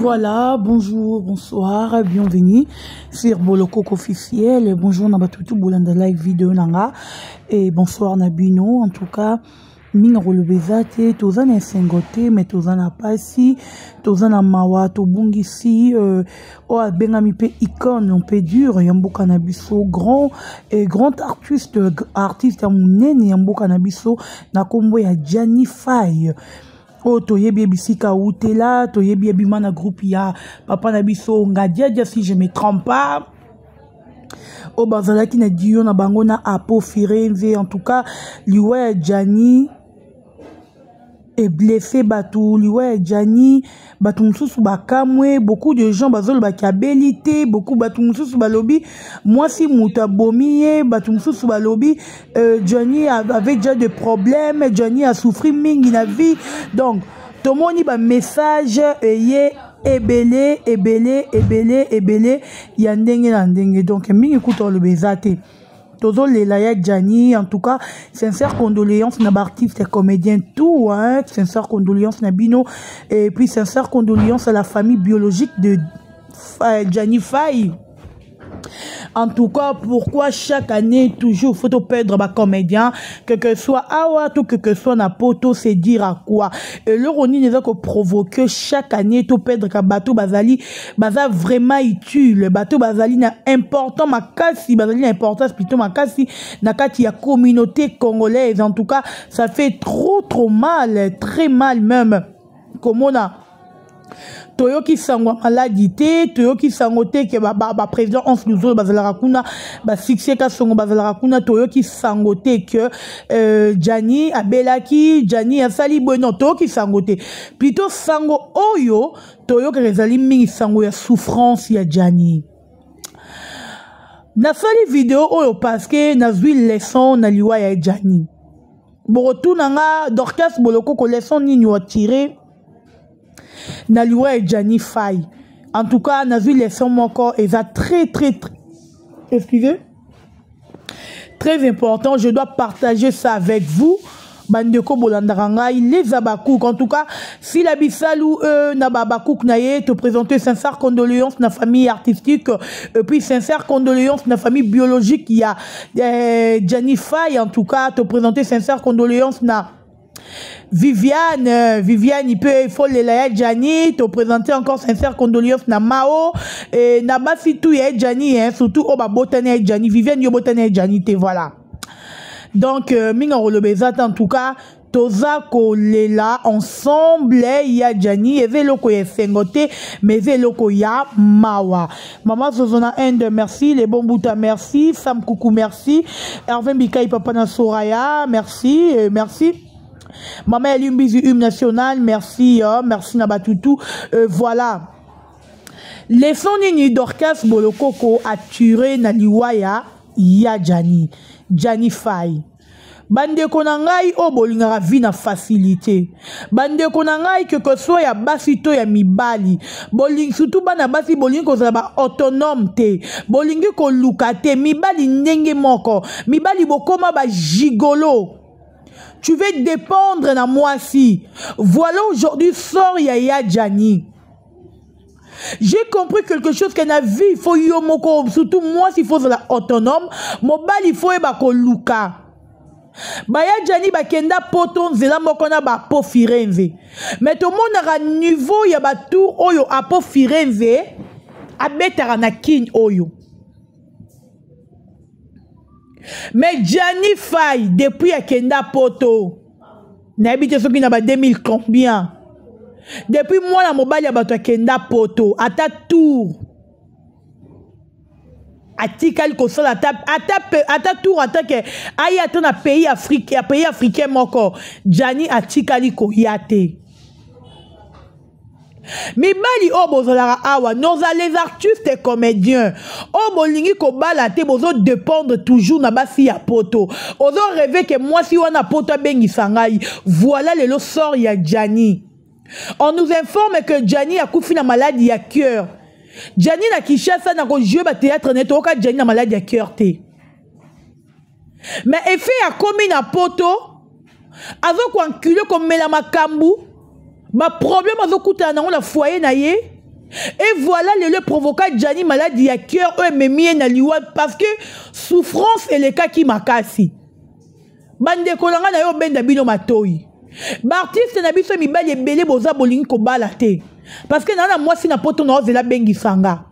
Voilà, bonjour, bonsoir, bienvenue sur Boloko officiel. Bonjour Nabatutu Bolanda live vidéo nanga et bonsoir Nabino. En tout cas, minga rolobezate, tozana sengote, mais tozana pasi, tozana mawa, tobungisi, o bengami pe icône, on peut dire, yamboka nabiso grand et grand artiste ya munene yamboka nabiso na kombo ya Gianni Faye. Oh, toyebi bisika utela, toyebi bimana groupe ya papa na biso ngadia si je me trompe pas. Oh, bazalaki na dio na bango na apo firenze. En tout cas, liwa Gianni est blessé batou, liwa Gianni batou mususu bakamwe, beaucoup de gens bazol bakabelité, beaucoup batou mususu balobi moi si muta bomiye, batou mususu balobi Gianni avait déjà des problèmes, Gianni a souffert mingi na vie. Donc tout le monde ba message eye ebele ya ndenge na ndenge. Donc mingi kuto le bezate Tozo Lelaya Gianni, en tout cas, sincère condoléances na artiste et comédien tout, hein, sincère condoléances na Bino, et puis sincère condoléances à la famille biologique de Gianni Faye. En tout cas, pourquoi chaque année, toujours, faut perdre ma comédien, que soit awa, tout que soit na poto, c'est dire à quoi. Et le roni n'est pas provoquer chaque année, tout perdre ka bateau bazali, baza vraiment utile. Bateau bazali na important, ma kasi, bazali na importance, plutôt ma kasi, na kati ya communauté congolaise. En tout cas, ça fait trop mal, très mal même. Comme on a Toyoki sangwa maladité, Toyoki sangote ke ba président Hans Luzo bazala kuna ba fixé ka songo bazala kuna Toyoki sangote que Gianni abelaki Gianni asali bueno Toyoki sangote plutôt sango oyo Toyoki rezali mingi sango ya souffrance ya Gianni. Na sali vidéo oyo parce que na zui leçon na liwa ya Gianni. Borotu nanga Dorcas Boloko ko leçon nini wa tirer na liwa et Gianni Faye. En tout cas, on a vu les sons encore et ça très excusez, très important. Je dois partager ça avec vous. Bandeko Bolandarangai, les Abakouk. En tout cas, si la Bissalou na Babakouk naye te présenter sincère condoléances na famille artistique et puis sincère condoléances na famille biologique il y a Gianni Faye. En tout cas, te présenter sincère condoléances na Viviane, il faut les Gianni, te présenter encore sincère condoléances na Mao et na basi tout ya Gianni, hein, surtout oba botane Gianni, Viviane yo botane Gianni te voilà. Donc minga rolobezat en tout cas toza kolela ensemble ya Gianni eve loko ya sengote mais eve loko ya mawa. Maman Zozona Inde merci, les bons bouta merci, Sam Coucou merci, Hervé Bikai Papa na Soraya merci, merci. Maman Elumbizi Hum National, merci, merci Nabatutu. Voilà. Les sonini Dorcas Bolokoko a tué na liwaya ya Gianni Faye. Bande konangai o bolingara vi na facilité. Bande konangai que soit ya basito ya mibali. Boling surtout bana basi boling ko ba autonome te. Bolingi ko lukate mibali ndenge moko. Mibali bokoma ba gigolo. Tu veux dépendre de moi si. Voilà aujourd'hui sort ya Gianni. J'ai compris quelque chose que na vie il faut yomoko surtout moi s'il faut la autonome, mobile il faut eba ko luka. Baya Gianni bakenda poto nzela moko na ba po firenze. Mais tout le monde a niveau ya ba tour oyo a po firenze abetara na kin oyo. Mais Gianni Faye, depuis Akenda Poto, n'habite ce qui n'a pas 2000 combien. Depuis moi, la mobile a battu Akenda Poto, à ta tour. À Tikal Kosol, à ta tour, à ta que, aïe, à ton pays africain, moko. Gianni a Tikali Koyate. Mibali obozolara awa nos les artistes et comédiens obolingi ko balate bozo dépendre toujours na basi ya poto ozo rêver que moi si wana poto bengi sangai voilà le sort ya Gianni. On nous informe que Gianni a coufi na maladie ya cœur. Gianni na Kinshasa na ko jouer ba théâtre neto ka Gianni na maladie ya cœur te. Mais effet a commis na poto azo ko enculer comme mela makambu. Ma problème azo kuta na la foyer na ye Et voilà le provoquant Gianni maladie à cœur eux memie na liwa parce que souffrance et le cas qui makasi. Bande kolanga na yo benda bino matoi. B'artiste na biso mibali ebele boza bolingi ko balate. Parce que nana moi si na poto na ozela bengi sanga.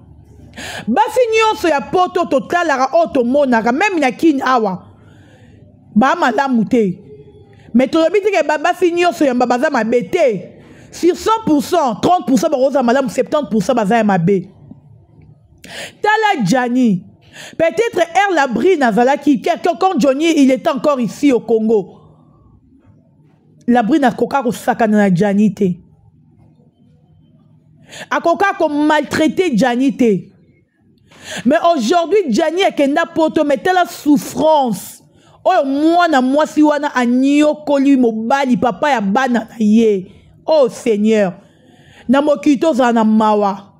Basi nyonso ya poto totalara otomonaka même na kin awa. Ba malamu te. Mais tolobi te ke basi nyonso ya babaza mabete. Sur 100%, 30% barosa madame, 70% baza mabe. Tala Gianni. Peut-être R. Labri Nazala qui, quand Johnny il était encore ici au Congo. Labri n'a koka ko sakana na Gianni te. A koka ko maltraité Gianni te. Mais aujourd'hui Gianni est kenda poto mais telle souffrance. Oh moi na moi si wana anyo koli mobali papa ya bana na ye. Oh Seigneur, na mokito za na mawa.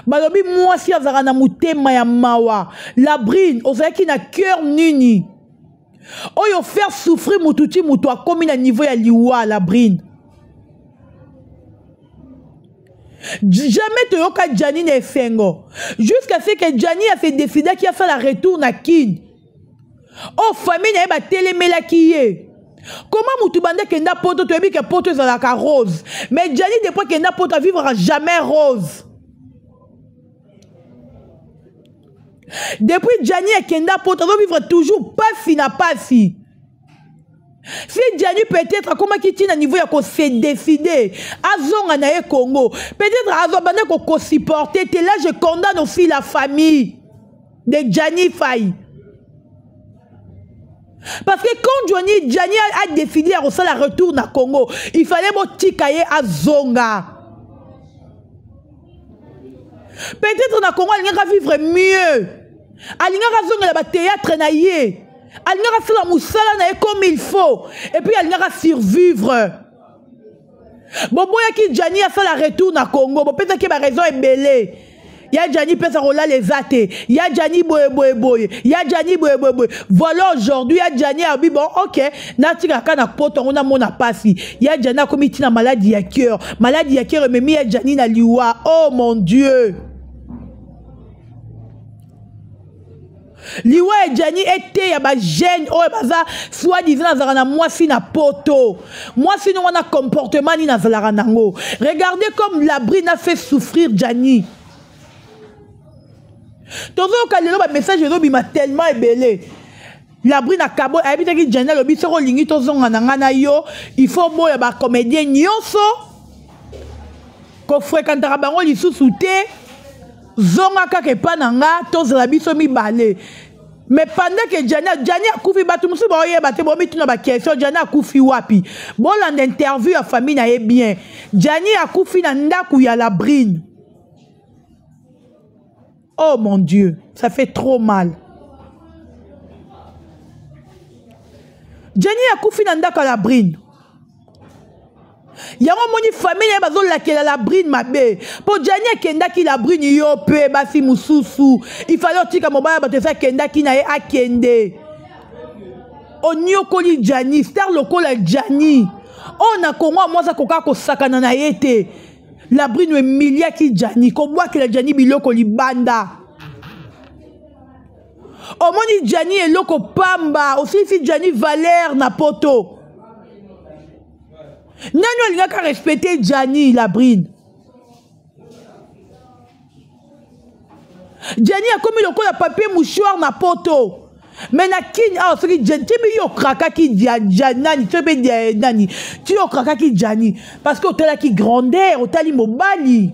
Balobi moi si azara na mutema ya mawa. Labrine, ozaki na cœur nini. Oh yo faire souffrir mututi mutu a komi na niveau ya liwa Labrine. Jamais te yoka Gianni ne fengo. Jusqu'à ce que Gianni a fait décider qu'il a fait la retour na kin. Oh famille na ba telemela kiye. Comment Moutubande kenda poto tu as vu que poto est la rose. Mais Gianni depuis kenda poto vivra jamais rose. Depuis Gianni et kenda poto vivre toujours pas si n'a pas si. Si Gianni peut-être comment qui tient à niveau ya ko se décider azonga na e Congo. Peut-être azobande ko supporter te là je condamne aussi la famille de Gianni Faye. Parce que quand Gianni a décidé à la retour na Congo, il fallait motikaye à Zonga. Peut-être na Congo, il va vivre mieux. Il va zonga la théâtre na ye. Il va faire la moussala na comme il faut. Et puis il va survivre. Bon, qui Gianni a fait la retour na Congo. Bon, peut-être que ma raison est belée. Ya Gianni pesa rola les athées. Ya Gianni boye. Ya Gianni boye. Voilà aujourd'hui ya Gianni a dit bon ok. Natika kana poto on a mona pasi. Ya Gianni a commis na maladie à cœur. Maladie à cœur mais ya Gianni na liwa. Oh mon Dieu. Liwa et Gianni était ya ba jeune oh baza soi-disant na moi si na poto. Moi si nous on a comportement ni na zala nango. Regardez comme Labrine a fait souffrir Gianni. Tozo kalelo ba message ezo bima tellement ébélé. Labrine akabo habite ki Gianni lobi soko lingi tozonga na ngana yo, il faut boya ba comédien nyonso ko fréquentera bango lisusu te zonga kake pa nanga tozala biso mibale. Mais pendant que Gianni a koufi batu musu ba oyeba te bo mituna ba question Gianni a koufi wapi. Bon l'interview à famille na ye bien. Gianni a koufi na ndaku ya Labrine. Oh mon Dieu, ça fait trop mal. Gianni a koufi na ndaka Labrine. Yango moni famille bazo lakela Labrine mabe. Po Gianni a kenda ki Labrine yo pe basi mususu. Il fallait tika mobile ba te faire kenda ki na ye akende. Onyo koli Gianni, star lokola Gianni. On a Congo moi ça koka ko sakana na yete. Labrine we milia ki Gianni, ko boa ke la Gianni biloko libanda. Omoni Gianni eloko pamba, aussi si Gianni Valère na poto. Nano linga ka respecter Gianni Labrine. Gianni a commis le la papier mouchoir na poto. Mais na kin ah ce qui Gianni yo kraka ki Gianni tu be nani tu yo kraka ki Gianni parce que hôtel qui grandeur hôtel mobali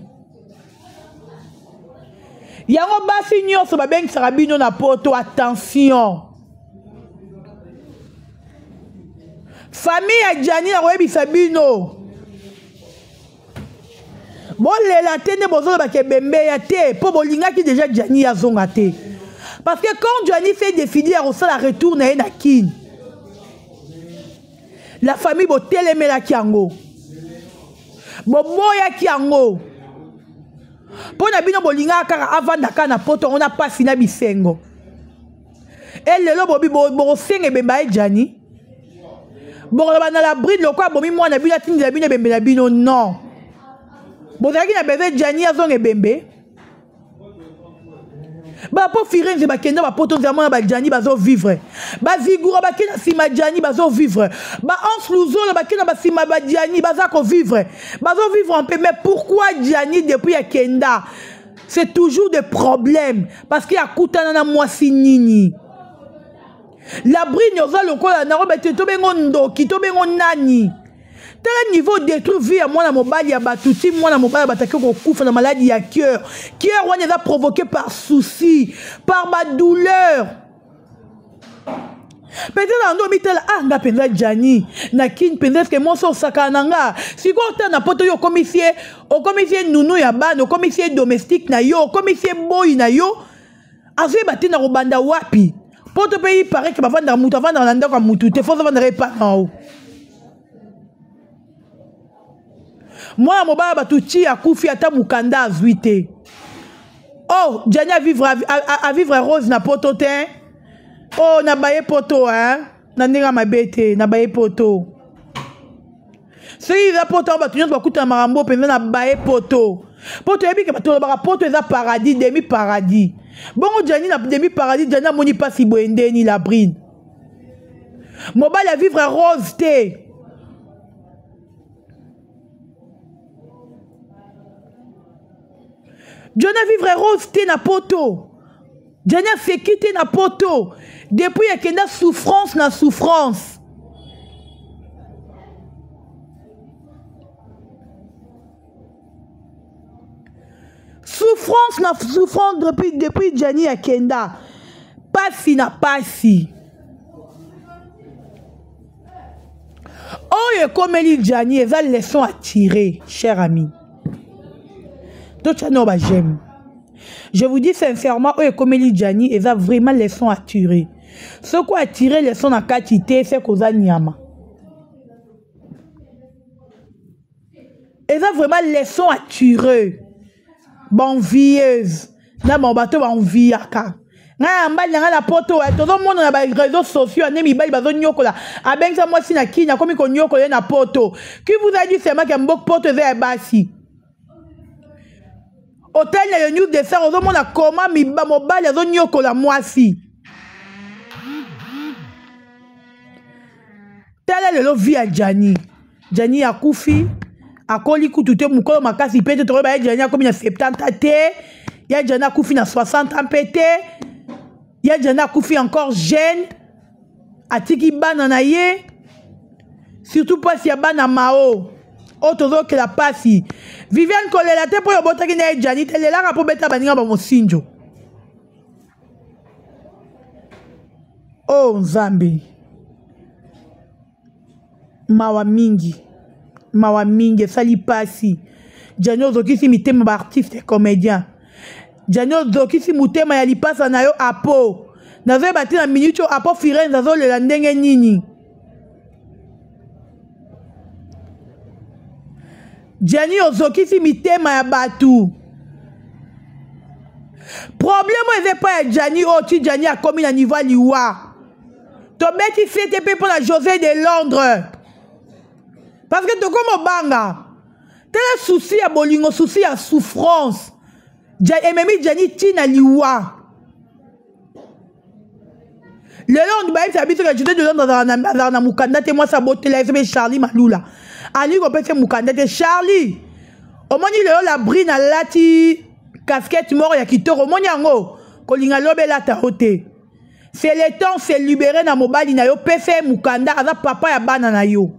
yango basi nyonso ba beng sarabino na poto attention famille ya Gianni na koyebi sabino bon lela tene bozo ba ke bembe ya te po bolinga ki déjà Gianni ya zonga te. Parce que quand Gianni fait des filles, on la retour na kin. La famille bo teleme la kiango. Bo moya kiango. Pona bino bolinga kaka avant na poto on a pas fini bisengo. Et le bobi bo senge bemba Gianni. Bo na la bride lokwa bomi moi na bino tindi la bino bembe la bino non. bozalaki na bébé Jani azonga ebembe bapo Firenze bakenda bapoto nzamona ba Jani bazo vivre bazigura bakenda sima Jani bazo vivre ba Anse Luzolo bakenda basima ba Jani bazako vivre en paix. Mais pourquoi Jani depuis akenda c'est toujours des problèmes parce qu'il y a kutana na mwasi nini la brine oza lokola na robe te tobengo ndoki tobengo nani tel niveau détruit vie à moi na mobali ya batuti moi na mobali bataki ko kufa na maladie ya cœur wana est provoqué par souci par ma douleur peut-être ando mitela nga penza Jani na kin penza que moi so sakananga siko ta na poto yo commissaire au commissaire nunu ya bana au commissaire domestique na yo au commissaire boy na yo azwe batina ko banda wapi poto pays paraît que bavanda mutu avanda na ndako mutu te faut vendre pas en moi mobala batuti akufi ata mukanda azuite oh Jani à vivre rose na poto te oh na baye poto hein na ndinga mabete na baye poto si la poto batunyos bakuta marambo penza na baye poto yebi ke bato ba poto eza paradis demi paradis bongo Jani na demi paradis Jani amoni pasi boende ni la brine mobali à vivre rose te Jani a vivre rose te na poto Jani a sécurité na poto depuis qu'il y a souffrance na souffrance souffrance na souffrance depuis Jani a kenda pasi na pasi oh ekomeli Jani eza leçon à tirer cher ami. J'aime. Je vous dis sincèrement, comme il Jani, il a vraiment leçon à tirer. Ce qu'on a tiré leçon à quantité, c'est qu'on a niama. Il a vraiment leçon à tirer. Bon vieuse, na bon bateau bon vie aka. Na mbali na poto tout le monde na ba réseaux sociaux na mi bali bazo nyokola. Abenga moi si na kina comme ko nyokola na poto. Qui vous a dit seulement que mbok poto za basi? Hôtel ya news de ça ozo mona koma mi ba mobali azo nyokola mwasi. Tele le vie à Jani. Jani akufi akoli kutute mukolo makasi pete to ba Jani akomi na 70 te. Ya Jani akufi na 60 ans pete. Ya Jani akufi encore jeune. Atiki bana na ye. Surtout pas si ya bana mao. Otozo que la pasi Viviane kolela te po yo botaki na Jani te lela ka po beta baninga ba mosinjo oh Nzambe mawa mingi sali pasi Jani ozokisi mitema ba artiste et comédien Jani ozokisi mutema ya lipasa na yo apo nazo bati na minute apo Firenze azo lela ndenge nini Jani ozokisi mitema ya batu. Problème est pas Jani oti Jani a commis na niveau liwa. To beti CTP pour la José de Londres. Parce que to comme banga. Tel souci à bolingo, souci à souffrance. Ememi Jani tina liwa. Le long de ça habite que je de Londres dans mukanda te moi ça botte là c'est Charlie Malula. Ali ko pese mukanda te Charlie. Omoni le la brine lati casquette mort ya kitoro omoni yango kolinga lobe lata hote. C'est le temps c'est libéré na mobali na yo pese mukanda aza papa ya bana na yo.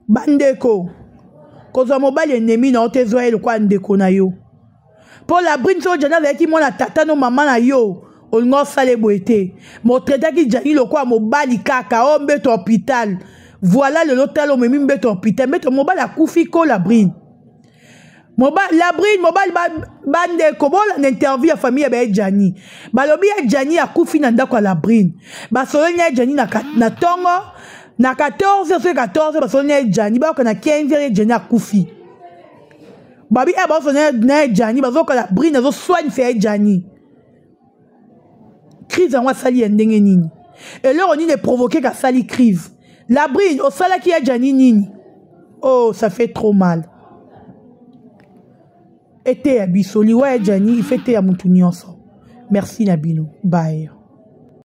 Bandeko koza mobali ennemi na otezo ele kwa ndeko na yo. Pour la brine so jana leki mona tata no mama na yo. Olngo sale boete mo traita ki Jani lokwa mobali kaka o mbeto hôpital voilà le l'hôtel o memi mbeto hôpital mbeto mobali akufi ko la brine mobali la brine mobali bande ko bola interview ya famille ba Jani balobi ya Jani akufi na ndako la brine ba soloni ya Jani na tongo na 14 ba soloni ya Jani ba ko na 15 Jani akufi babi e ba soloni na Jani ba zo ko la brine zo soigne fait Jani crise en wasali ndenge nini Et là, on est provoqué qu'à sali crise. La brille, au sala qui a Jani Nini. Oh, ça fait trop mal. Et t'es à Bissoli, ouais, Jani, il fait t'es à Moutounianso. Merci Nabino. Bye.